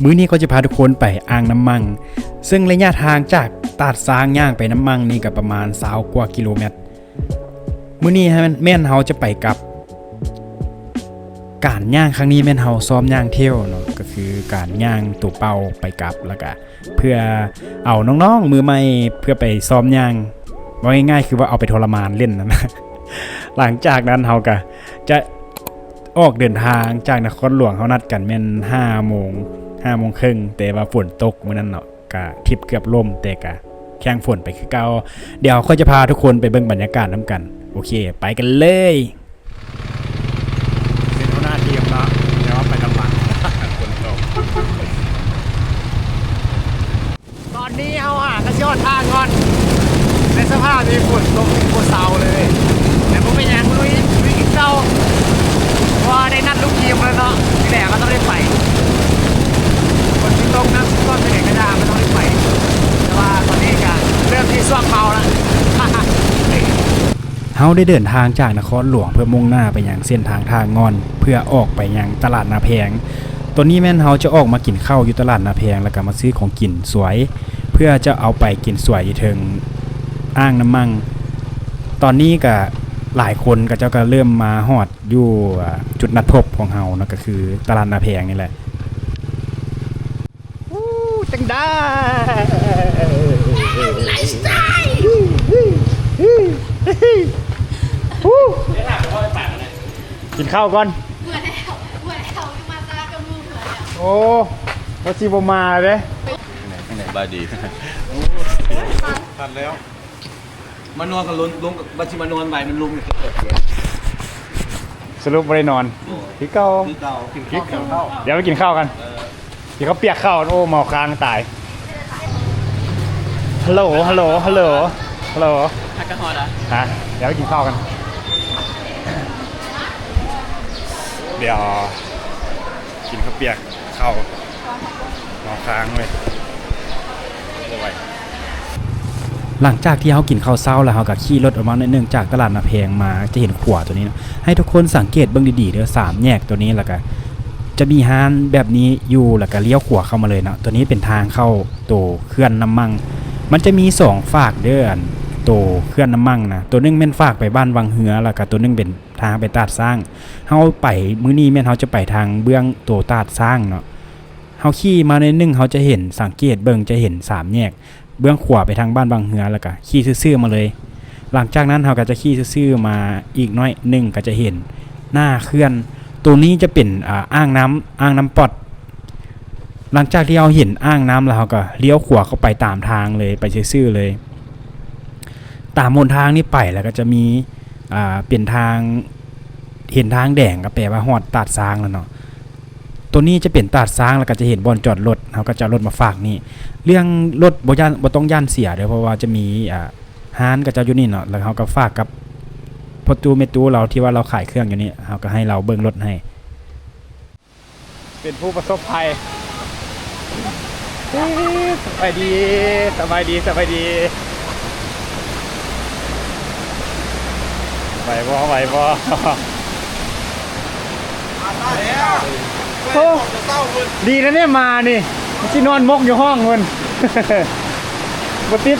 มื้อนี้ก็จะพาทุกคนไปอ่างน้ำมังซึ่งระยะทางจากตาดซางย่างไปน้ำมังนี่ก็ประมาณ20 กว่ากิโลเมตรมื้อนี้แม่นเฮาจะไปกับการย่างครั้งนี้แม่นเฮาซ้อมย่างเที่ยวเนาะก็คือการย่างตัวเป่าไปกับแล้วก็เพื่อเอาน้องๆมือใหม่เพื่อไปซ้อมย่างว่าง่ายๆคือว่าเอาไปทรมานเล่นนะหลังจากนั้นเฮาก็จะออกเดินทางจากนครหลวงเฮานัดกันแม่น5 โมงครึ่งแต่ว่าฝนตกมื้อนั้นเนาะก็ทริปเกือบล่มแต่ก็แข่งฝนไปคือเก่าเดี๋ยวค่อยจะพาทุกคนไปเบิ่งบรรยากาศนํกันโอเคไปกันเลยเป็นหัวหน้าทีมเนาะเดี๋ยวไปกันหลังฝนตกตอนนี้เฮาหากระยอดทางก่อนในสภาพที่ฝนตกโคตรเศร้าเลยแต่บ่เป็นหยังลุยกินเศร้าว่าได้นัดลูกทีมแล้วเนาะที่แรกก็ต้องได้ไปคนที่ตรงนั้นก็เป็นเอกดาไม่ต้องได้ไปแต่ว่าตอนนี้ก็เริ่มที่ซ่วงเมาแล้วเฮาได้เดินทางจากนครหลวงเพื่อมุ่งหน้าไปยังเส้นทางงอนเพื่อออกไปยังตลาดนาแพงตอนนี้แม่นเฮาจะออกมากินข้าวอยู่ตลาดนาแพงแล้วก็มาซื้อของกินสวยเพื่อจะเอาไปกินสวยอยู่ถึงอ่างน้ำมังตอนนี้ก็หลายคนก็เจ้าก็เริ่มมาฮอดอยู่จุดนัดพบของเฮานะก็คือตลาดนาแพงนี่แหละจังได้ไลฟ์สไตล์กินข้าวก่อนเมื่อแล้วมาตากับมือเหมือนโอ้วัชิบมาเลยไหนบายดีทันแล้วมานอนกันลุงบัชิมานอนไปมันลุงสรุปไม่ได้นอนพี่เก้ากินข้าวเดี๋ยวไปกินข้าวกันเดี๋ยวเขาเปียกข้าวโอ้เมาค้างตายฮัลโหลอากาศฮอตฮะเดี๋ยวไปกินข้าวกันเดี๋ยวกินข้าวเปียกข้าวเมาค้างเลยหลังจากที่เขากินข้าวเช้าแล้วเขาก็ขี่รถออกมาเนื่องจากตลาดนาแพงมาจะเห็นขวาตัวนี้นะให้ทุกคนสังเกตเบื้องดีๆเด้อ3 แยกตัวนี้แล้วก็จะมีร้านแบบนี้อยู่แล้วก็เลี้ยวขวาเข้ามาเลยเนาะตัวนี้เป็นทางเข้าโตเขื่อนน้ำมังมันจะมี2 ฝากเด้อโตเขื่อนน้ำมังนะตัวนึงแม่นฝากไปบ้านวังเหือแล้วก็ตัวนึงเป็นทางไปตาดสร้างเฮาไปมื้อนี้แม่นเฮาจะไปทางเบื้องโตตาดสร้างเนาะเฮาขี่มาในนึงเฮาจะเห็นสังเกตเบิ่งจะเห็น3 แยกเบื้องขวาไปทางบ้านบางเหือแล้วก็ขี่ซื่อๆมาเลยหลังจากนั้นเราก็จะขี่ซื่อๆมาอีกน้อยนึงก็จะเห็นหน้าเขื่อนตัวนี้จะเป็นอ่างน้ำปอดหลังจากที่เราเห็นอ่างน้ำแล้วเราก็เลี้ยวขวาเข้าไปตามทางเลยไปซื่อๆเลยตามมนทางนี้ไปแล้วก็จะมีเป็นทางเห็นทางแดงก็แปลว่าฮอดตาดซางแล้วเนาะตัวนี้จะเป็นตาดซางแล้วก็จะเห็นบอนจอดรถเขาก็จะรถมาฝากนี่เรื่องรถบ่ต้องย่านเสียเด้อเพราะว่าจะมีห้านก็จะอยู่นี่เนาะแล้วเขาก็ฝากกับพอตูเมตูเราที่ว่าเราขายเครื่องอยู่นี่เขาก็ให้เราเบิ่งรถให้เป็นผู้ประสบภัยสบายดีไหวบ่โอ้ดีนะเนี่ยมานี่ที่นอนมกอยู่ห้องมันบติด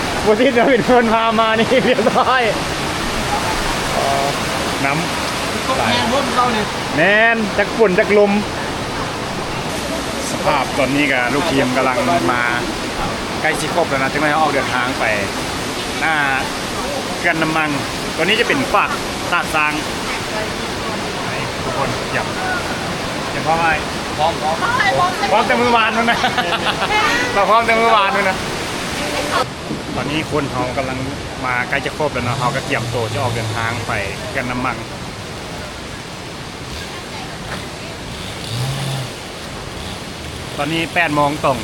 เราเป็นคนพามานี่เรียบร้อยน้ำแน่นจากฝุ่นจากลมสภาพตอนนี้กับลูกทีมกำลังมาใกล้ชิครบแล้วนะจึงได้ออกเดินทางไปหน้าเขื่อนน้ำมังตัวนี้จะเป็นฝากตาดซางทุกคนอย่าพร้อมไหมพร้อมแต่มือวานนู่นนะเราพร้อมแต่มือวานนู่นนะตอนนี้คนเขากำลังมาใกล้จะครบแล้วเนาะเขาก็เตรียมตัวจะออกเดินทางไปกันน้ำมันตอนนี้8 โมงตรง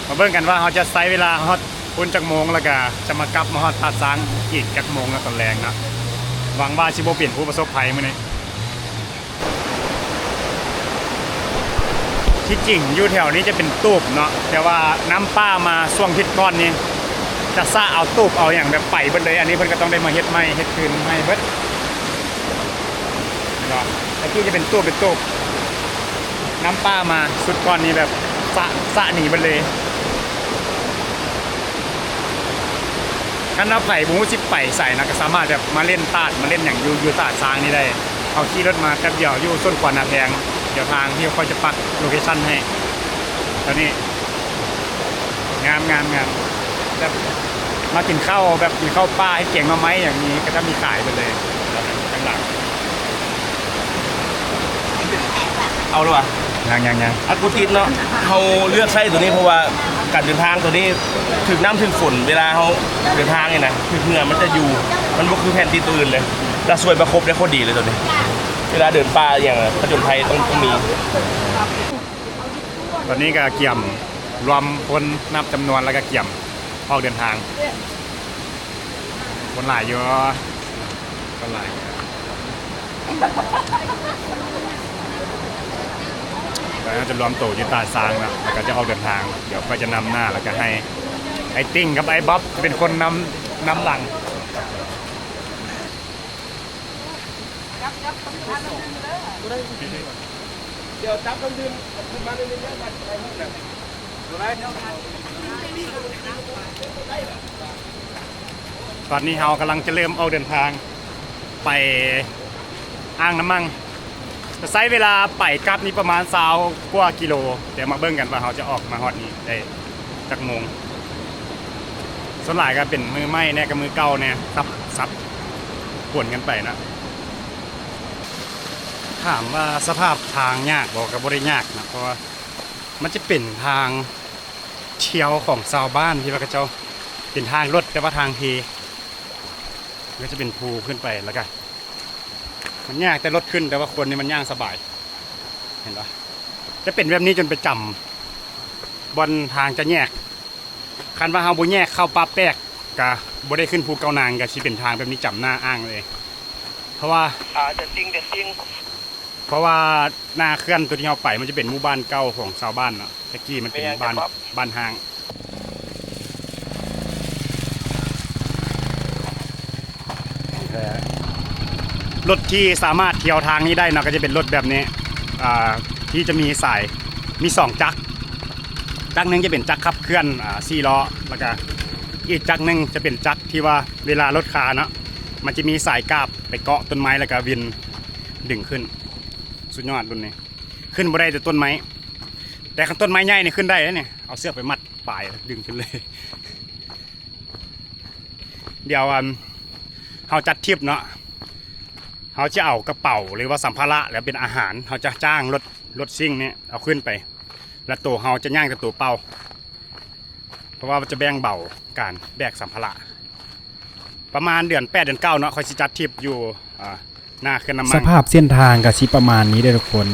มาเบิ่งกันว่าเขาจะใช้เวลาฮอดคุณจักโมงแล้วก็จะมากลับมาฮอดตาดซางอีกจักโมงแล้วตอนแรงนะหวังว่าชิโบเปลี่ยนผู้ประสบภัยมื้อนี้ที่จริงอยู่แถวนี้จะเป็นตูบเนาะแต่ว่าน้ำป้ามาช่วงทิศก้อนนี้จะซ่าเอาตูบเอาอย่างแบบไปเบิดเลยอันนี้เพิ่นก็ต้องได้มาเฮ็ดใหม่เฮ็ดคืนให้เบิดเนาะแต่ที่จะเป็นตูบน้ำป้ามาสุดก้อนนี้แบบ สะหนีมันเลยคันเราไผ่บุ้งชิบไปใส่นะก็สามารถแบบมาเล่นตาดมาเล่นอย่างอยู่ตาดช้างนี่ได้เอาขี่รถมาแป๊บเดียวอยู่ส้นขวานาแพงเดี๋ยวทางที่เขาจะปักโลเคชั่นให้ตอนนี้งามแบบมากินข้าวแบบกินข้าวปลาให้เก่งมาไหมอย่างนี้ก็จะมีขายไปเลยข้างหลัง เอาหรือเปล่า ยัง อัดกูติดเนาะเขาเลือกใช้ตัวนี้เพราะว่าการเดินทางตัวนี้ถึงน้ำถึงฝนเวลาเขาเดินทางเนี่ยนะถึงเหงื่อมันจะอยู่มันก็คือแผ่นตีตัวอื่นเลยแล้วสวยประคบได้โคตรดีเลยตัวนี้เวลาเดินป่าอย่างผจญภัยต้องมี ตอนนี้ก็เกี่ยมรวมคนนับจำนวนแล้วก็เกี่ยมออกเดินทางคนหลายเยอะคนหลายแล้วจะรวมตัวอยู่ตาซางนะแล้วก็จะออกเดินทางเดี๋ยวก็จะนำหน้าแล้วก็ให้ไอ้ติ้งกับไอ้บ๊อบเป็นคนนำหลังเดี๋ยวจับต้องดึงขึ้นมาเรื่อยๆมาไอ้นี่นะดูได้ ตอนนี้เรากำลังจะเริ่มออกเดินทางไปอ่างน้ำมั่งจะใช้เวลาไปกลับนี่ประมาณ20กว่ากิโลเดี๋ยวมาเบิ่งกันว่าเราจะออกมาฮอดนี้ได้จักโมงส่วนหลายก็เป็นมือใหม่เนี่ยกับมือเก่าเนี่ยซับปวนกันไปนะถามว่าสภาพทางยากบอกกับบ่ได้ยากนะเพราะว่ามันจะเป็นทางเที่ยวของชาวบ้านที่ว่าเขาเจ้าเป็นทางรถแต่ว่าทางเทก็จะเป็นภูขึ้นไปแล้วกันมันยากแต่รถขึ้นแต่ว่าคนนี่มันย่างสบายเห็นปะจะเป็นแบบนี้จนไปจำบนทางจะแยกคันว่าเฮาบ่แยกเข้าป่าแปกกะบ่ได้ขึ้นภูเกานางกะสิเป็นทางแบบนี้จำหน้าอ้างเลยเพราะว่าจะจริงเพราะว่าหน้าเคลื่อนตัวที่เฮาไปมันจะเป็นหมู่บ้านเก่าของชาวบ้านเนาะตะกี้มันเป็นบ้านห้างรถที่สามารถเที่ยวทางนี้ได้นะก็จะเป็นรถแบบนี้ที่จะมีสายมี2จักรหนึ่งจะเป็นจักรขับเคลื่อน4 ล้อแล้วก็อีกจักรหนึ่งจะเป็นจักรที่ว่าเวลารถคาเนาะมันจะมีสายกาบไปเกาะต้นไม้แล้วก็วินดึงขึ้นสุดยอดรุ่นนี้ขึ้นบ่ได้แต่ต้นไม้แต่ข้างต้นไม้ใหญ่นี่ขึ้นได้แล้วเนี่ยเอาเสื้อไปมัดปลายดึงขึ้นเลยเดี๋ยวเราจัดทริปเนาะเขาจะเอากระเป๋าหรือว่าสัมภาระแล้วเป็นอาหารเขาจะจ้างรถซิ่งเนี่ยเอาขึ้นไปแล้วตัวเขาจะย่างกับตัวเป่าเพราะว่ามันจะแบ่งเบาการแบกสัมภาระประมาณเดือน8 เดือน 9เนาะคอยสิจัดทริปอยู่หน้าเขื่อนน้ำมัน สภาพเส้นทางก็สิประมาณนี้เด้อทุกคน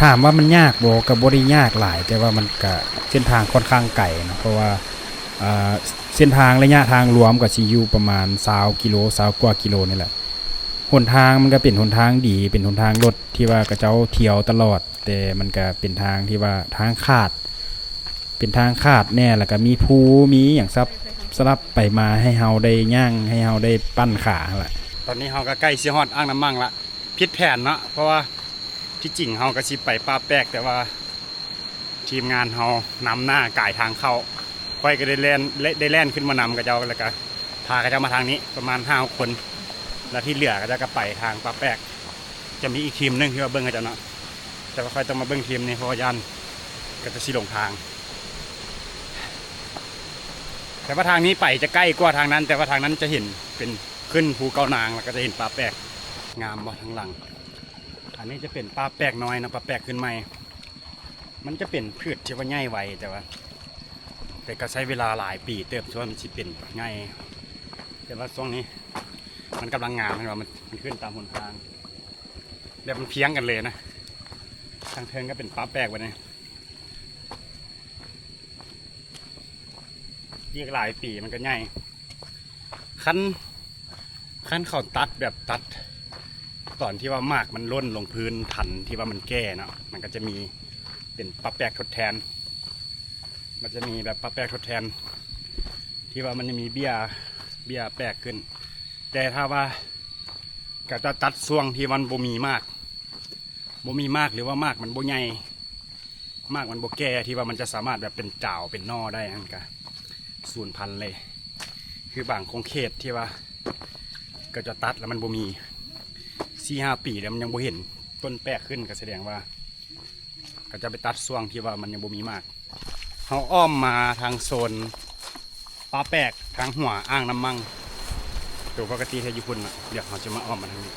ถามว่ามันยากบ่ก็บ่ได้ยากหลายแต่ว่ามันก็เส้นทางค่อนข้างไกลนะเพราะว่าเส้นทางระยะทางรวมก็สิอยู่ประมาณ20กิโล20กว่ากิโลนี่แหละหนทางมันก็เป็นหนทางดีเป็นหนทางรถที่ว่ากระเจ้าเที่ยวตลอดแต่มันก็เป็นทางที่ว่าทางขาดเป็นทางขาดแน่แล้วก็มีภูมีอย่างสลับไปมาให้เฮาได้ย่างให้เฮาได้ปั้นขาล่ะ ตอนนี้เราก็ใกล้สิฮอดอ่างน้ำมั่งละผิดแผนเนาะเพราะว่าที่จริงเราก็สิไปป่าแปกแต่ว่าทีมงานเรานำหน้าก่ายทางเข้าค่อยก็ได้แล่นขึ้นมานำกับเจ้าแล้วก็พากับเจ้ามาทางนี้ประมาณ5 คนแล้วที่เหลือก็จะไปทางป่าแปกจะมีอีกทีมนึงที่ว่าเบิ้งกับเจ้าเนาะแต่ว่าค่อยต้องมาเบิ้งทีมนี้เพราะว่ายันก็จะสิหลงทางแต่ว่าทางนี้ไปจะใกล้กว่าทางนั้นแต่ว่าทางนั้นจะเห็นเป็นขึ้นภูเกานางแล้วก็จะเห็นป่าแปกงามบ่ทางหลังอันนี้จะเป็นป่าแปกน้อยนะป่าแปกขึ้นใหม่มันจะเป็นพืชที่ว่าง่ายไวแต่ก็ใช้เวลาหลายปีเติบช่วมันจะเป็นง่ายแต่ว่าช่วงนี้มันกำลังงามเห็นว่ามันขึ้นตามหนทางแบบมันเพียงกันเลยนะทางเทิงก็เป็นป่าแปกไปเนี่ยอีกหลายปีมันก็ง่ายขั้นเขาตัดแบบตัดตอนที่ว่ามากมันล้นลงพื้นทันที่ว่ามันแก่เนาะมันก็จะมีเป็นป่าแปกทดแทนมันจะมีแบบป่าแปกทดแทนที่ว่ามันจะมีเบี้ยแปลกขึ้นแต่ถ้าว่าก็จะตัดช่วงที่มันบ่มีมากหรือว่ามากมันบ่ใหญ่ มากมันบ่แก่ที่ว่ามันจะสามารถแบบเป็นจ่าวเป็นนอได้อันกะสูญพันธุ์เลยคือบางคงเขตที่ว่าก็จะตัดแล้วมันบ่มี 4-5 ปีแล้วมันยังบ่เห็นต้นแปลกขึ้นก็แสดงว่าก็จะไปตัดช่วงที่ว่ามันยังบ่มีมากเขาอ้อมมาทางโซนปลาแปลกทางหัวอ่างน้ำมั่งตัวปกติที่อยู่พุ่นเดี๋ยวเขาจะมาอ้อมมาทางนี้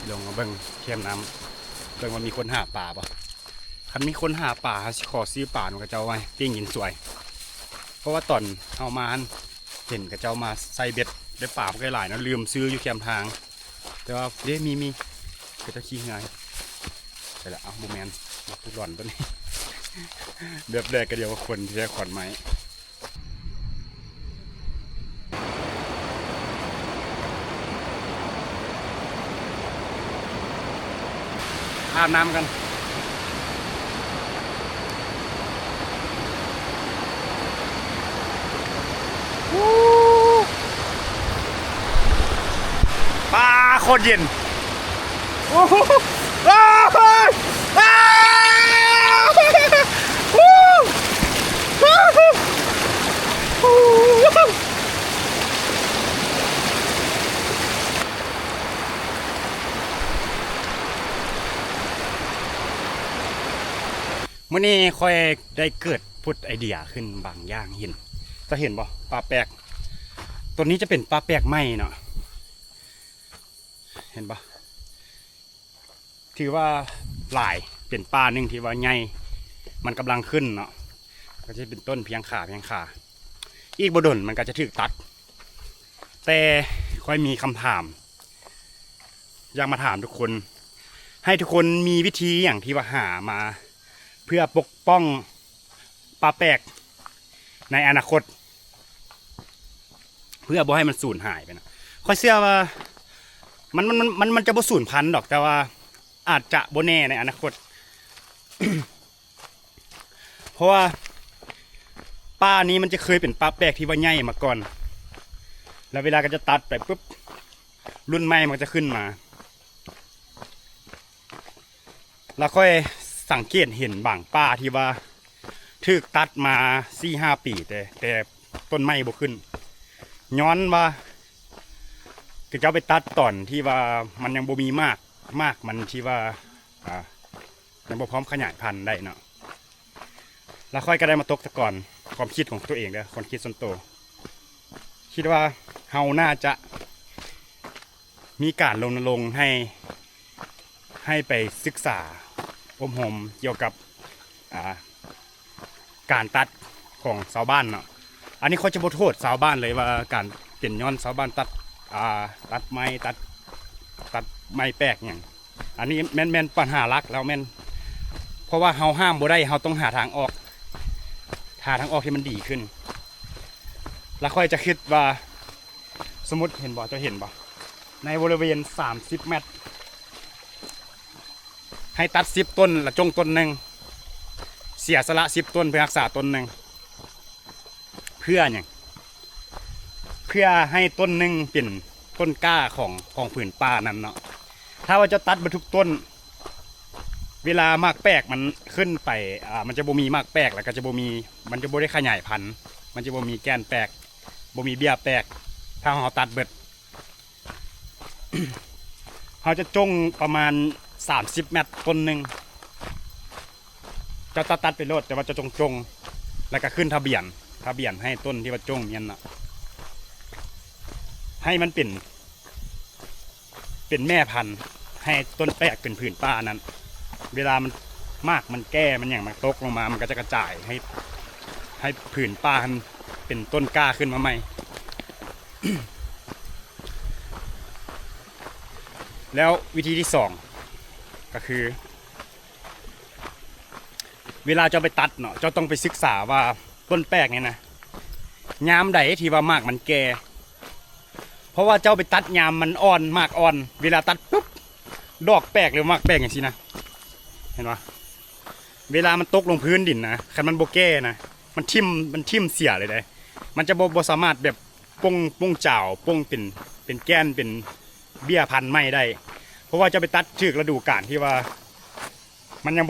ลงมาเบิ่งเทียมน้ำเบิ่งว่ามีคนหาปลาปะคันมีคนหาปลาเขาสิขอซื้อปลาหนูกระเจ้าไว้ปิ้งกินสวยเพราะว่าตอนเอามาเห็นกระเจ้ามาใส่เบ็ดได้ปลาก็หลายนะลืมซื้ออยู่แคมทางแต่ว่าเด้มีก็จะขี้ง่ายแต่ละเอาโมเมนต์ทุกหล่อนตัวนี้ เดือบแดกกระเดียวกับคนที่ได้ขอนไม้อาบน้ำกันปลาโคตรเย็นโอ้โหอ้าวอ้าวมื่อนี้ค่อยได้เกิดพุทธไอเดียขึ้นบางอย่างเห็นจะเห็นบ่ปลาแปลกตัวนี้จะเป็นปลาแปลกไหมเนาะเห็นบ่ถือว่าหลายเป็นปลาหนึ่งที่ว่าใหญ่มันกำลังขึ้นเนาะก็จะเป็นต้นเพียงขาอีกบ่ดนมันก็จะถูกตัดแต่ค่อยมีคำถามอยากมาถามทุกคนให้ทุกคนมีวิธีอย่างที่ว่าหามาเพื่อปกป้องปลาแปลกในอนาคตเพื่อบ่ให้มันสูญหายไปนะค่อยเชื่อว่ามันจะบ่สูญพันธุ์ดอกแต่ว่าอาจจะบ่แน่ในอนาคต เพราะว่าปลานี้มันจะเคยเป็นปลาแปลกที่ว่าใหญ่มาก่อนแล้วเวลาก็จะตัดไปปุ๊บรุ่นใหม่มันจะขึ้นมาแล้วค่อยสังเกตเห็นบางปลาที่ว่าถูกตัดมา 4-5 ปีแต่ต้นไม้บ่ขึ้นย้อนว่าคือเจ้าไปตัดตอนที่ว่ามันยังบ่มีมากมันที่ว่ายังบ่พร้อมขยายพันธุ์ได้เนาะแล้วค่อยก็ได้มาตกตะก่อนความคิดของตัวเองนะความคิดส่วนตัวคิดว่าเฮาน่าจะมีการรณรงค์ให้ไปศึกษาอบรมเกี่ยวกับการตัดของชาวบ้านเนาะอันนี้เขาจะบ่โทษชาวบ้านเลยว่าการเปลี่ยนย้อนชาวบ้านตัดไม้ตัดไม้แปลกอย่างอันนี้แม่นปัญหาหลักแล้วแม่นเพราะว่าเฮาห้ามบ่ได้เฮาต้องหาทางออกที่มันดีขึ้นแล้วค่อยจะคิดว่าสมมติเห็นบ่จะเห็นบ่ในบริเวณ30 เมตรให้ตัด10 ต้นละจงต้นหนึ่งเสียสละ10 ต้นเพื่อรักษาต้นหนึ่งเพื่อให้ต้นหนึ่งเป็นต้นกล้าของผืนป่านั้นเนาะถ้าว่าจะตัดไปทุกต้นเวลามากแปลกมันขึ้นไปมันจะบ่มีมากแปลกแล้วก็จะบ่มีมันจะบ่ได้ขยายพันธุ์มันจะบ่มีแกนแปลกบ่มีเบี้ยแปลกถ้าเราตัดเบิด เราจะจงประมาณ30 เมตรต้นหนึ่งจะตัดไปโลดแต่ว่าจะจงแล้วก็ขึ้นทะเบียนให้ต้นที่ว่าจงเมียนน่ะให้มันเป็นแม่พันธุ์ให้ต้นแปลกเป็นผืนป่านั้นเวลามันมากมันแก่มันอย่างมันตกลงมามันก็จะกระจายให้ผืนป่าเป็นต้นกล้าขึ้นมาใหม่ แล้ววิธีที่2ก็คือเวลาจะไปตัดเนาะเจ้าต้องไปศึกษาว่าต้นแปลกเนี่ยนะยามใดที่ว่ามากมันแก่เพราะว่าเจ้าไปตัดยามมันอ่อนมากอ่อนเวลาตัดปุ๊บดอกแปลกหรือมากแปลกอย่างนี้นะเห็นปะเวลามันตกลงพื้นดินนะคันมันโบแก่นะมันทิ่มเสียเลยได้มันจะบ่สามารถแบบป้งเจ้าป้งเป็นแก้นเป็นเบี้ยพันธุ์ไม่ได้เพราะว่าจะไปตัดถึกฤดูกาลที่ว่า มันยัง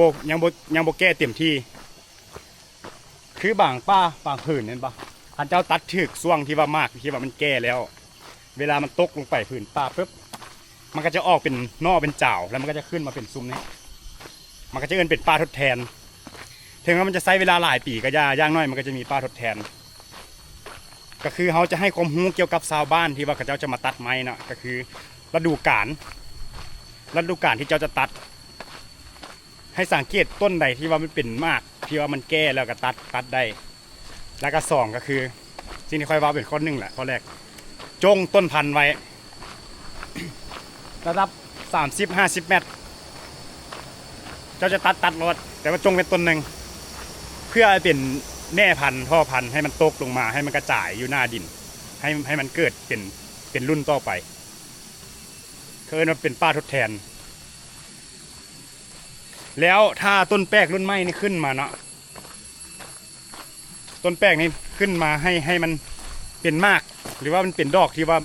โบแก้เต็มที่คือบางป้าบางผืนเนี่ยปะท่านเจ้าตัดถึกช่วงที่ว่ามากที่ว่ามันแก่แล้ว เวลามันตกลงไปผืนป้าปุ๊บมันก็จะออกเป็นนอกเป็นเจ้าแล้วมันก็จะขึ้นมาเป็นซุ้มนี้มันก็จะเอิ้นเป็นป้าทดแทนถึงว่ามันจะใช้เวลาหลายปีก็ย่างน้อยมันก็จะมีป้าทดแทนก็คือเขาจะให้ความรู้เกี่ยวกับชาวบ้านที่ว่าเขาเจ้าจะมาตัดไม้นะก็คือฤดูกาลที่เจ้าจะตัดให้สังเกตต้นใดที่ว่ามันเป็นมากที่ว่ามันแก่แล้วก็ตัดได้แล้วก็สองก็คือสิ่งที่ค่อยว่าเป็นข้อหนึ่งแหละข้อแรกจงต้นพันธุ์ไว้ ระดับ30-50 เมตรเจ้าจะตัดรถแต่ว่าจงเป็นต้นหนึ่งเพื่อให้เป็นแม่พันธุ์พ่อพันธุ์ให้มันตกลงมาให้มันกระจายอยู่หน้าดินให้มันเกิดเป็นรุ่นต่อไปเขาเรียกว่าเป็นป้าทดแทนแล้วถ้าต้นแป้งรุ่นใหม่นี่ขึ้นมาเนาะต้นแป้งนี่ขึ้นมาให้มันเป็นมากหรือว่ามันเป็นดอกที่ว่า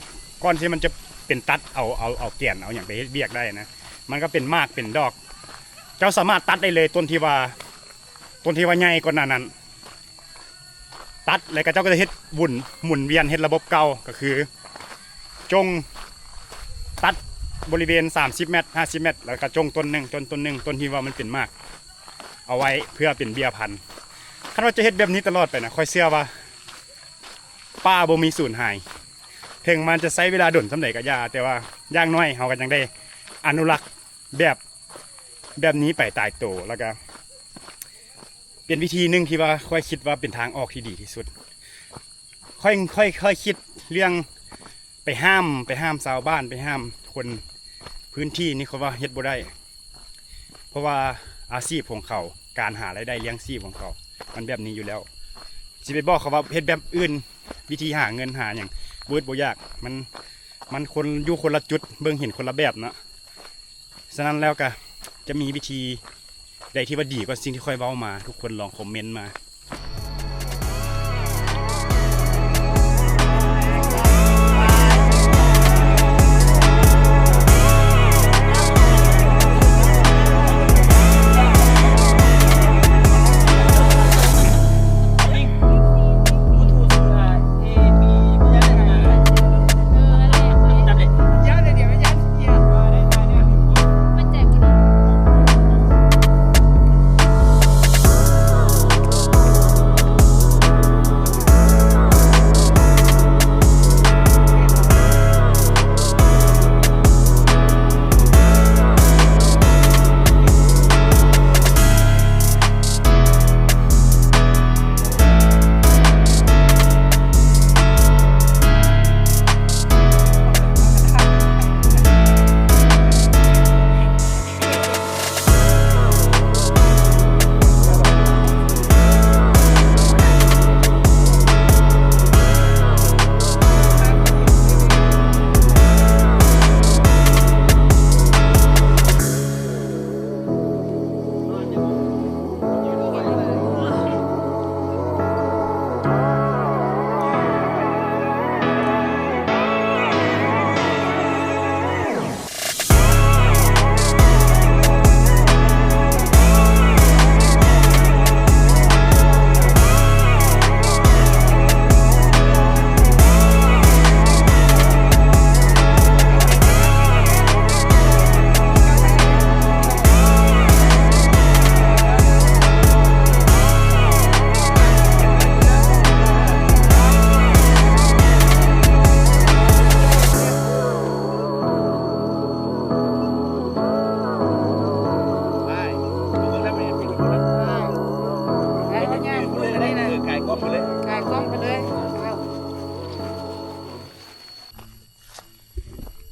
ก้อนที่มันจะเป็นตัดเอาแก่นเอาอย่างไปเบียกได้นะมันก็เป็นมากเป็นดอกเจ้าสามารถตัดได้เลยต้นที่ว่าใหญ่กว่านั้นตัดแล้วก็เจ้าก็จะเฮ็ดหมุนเวียนเฮ็ดระบบเก่าก็คือจงตัดบริเวณ30 เมตร50 เมตรแล้วก็จงต้นหนึ่งต้นที่ว่ามันเป็นมากเอาไว้เพื่อเป็นเบี้ยพันธุ์คันว่าจะเฮ็ดแบบนี้ตลอดไปนะค่อยเชื่อว่าป้าบ่มีสูญหายถึงมันจะใช้เวลาด่นสำเร็จก็ยาแต่ว่าอย่างน้อยเฮาก็ยังได้อนุรักษ์แบบนี้ไปตายโตแล้วก็เป็นวิธีหนึ่งที่ว่าค่อยคิดว่าเป็นทางออกที่ดีที่สุดค่อยคิดเรื่องไปห้ามชาวบ้านไปห้ามคนพื้นที่นี่เขาว่าเฮ็ดบ่ได้เพราะว่าอาชีพของเขาการหารายได้เลี้ยงชีพของเขามันแบบนี้อยู่แล้วสิไปบอกเขาว่าเฮ็ดแบบอื่นวิธีหาเงินหาอย่างบ่ยากมันคนอยู่คนละจุดเบิ่งเห็นคนละแบบเนาะฉะนั้นแล้วก็จะมีวิธีใดที่ว่าดีกว่าสิ่งที่ค่อยเว้ามาทุกคนลองคอมเมนต์มา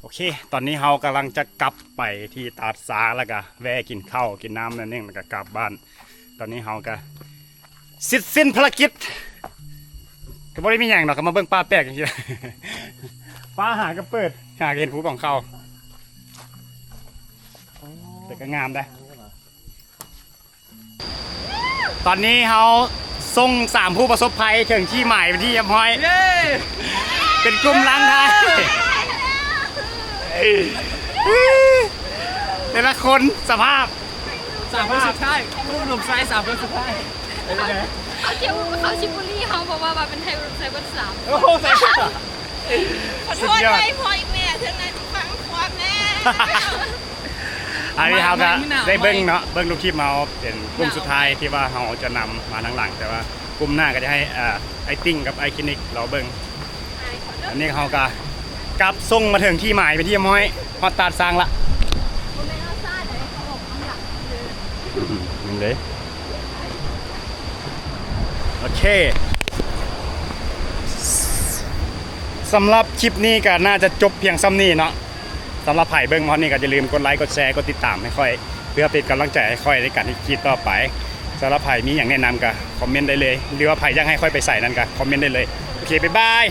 โอเคตอนนี้เรากำลังจะกลับไปที่ตาดสาแล้วก็แวะกินข้าวกินน้ำนั่นเองแล้วก็กลับบ้านตอนนี้เราก็สิ้นภารกิจก็ไม่ได้มีอย่างหรอกก็มาเบิ่งป้าแปลกอย่างนี้ป้าหาก็เปิดหาเห็นผู้ของเขาแต่ก็งามได้ตอนนี้เราส่ง3ผู้ประสบภัยถึงที่หมายที่ยำห้อยเป็นกลุ่มล้างท้ายแต่ละคนสภาพ 3 คนสุดท้ายหนุ่มชาย3 คนสุดท้ายเป็นยังไง เขาเที่ยวเขาชิบุรีเขาบอกว่าเป็นไทยไซเบอร์3 โอ้โหใส่ชุดอะ ขอโทษไว้พออีกแม่เท่านั้นฟังความแน่ อันนี้เราก็ได้เบิ้งเนาะเบิ้งลูกคลิปมาเป็นกลุ่มสุดท้ายที่ว่าเราจะนำมาทางหลังแต่ว่ากลุ่มหน้าก็จะให้ไอติ้งกับไอคลินิกเราเบิ้งอันนี้เราก็กลับส่งมาถึงที่หมายเป็นที่ม้อยฮอตตาดสร้างละ ผมไม่เอาซ่าเลยเขาบอกข้างหลังเลย นี่เลยโอเคสำหรับคลิปนี้ก็น่าจะจบเพียงซ้ำนี้เนาะสำหรับไผ่เบิ้งมอนี่ก็อย่าลืมกดไลค์กดแชร์กดติดตามให้ค่อยเพื่อเป็นกำลังใจให้ค่อยในการที่คลิปต่อไปสำหรับไผ่มีอย่างแนะนำก็คอมเมนต์ได้เลยหรือว่าไผ่อยากให้ค่อยไปใส่นั่นก็คอมเมนต์ได้เลยโอเคบ๊ายบาย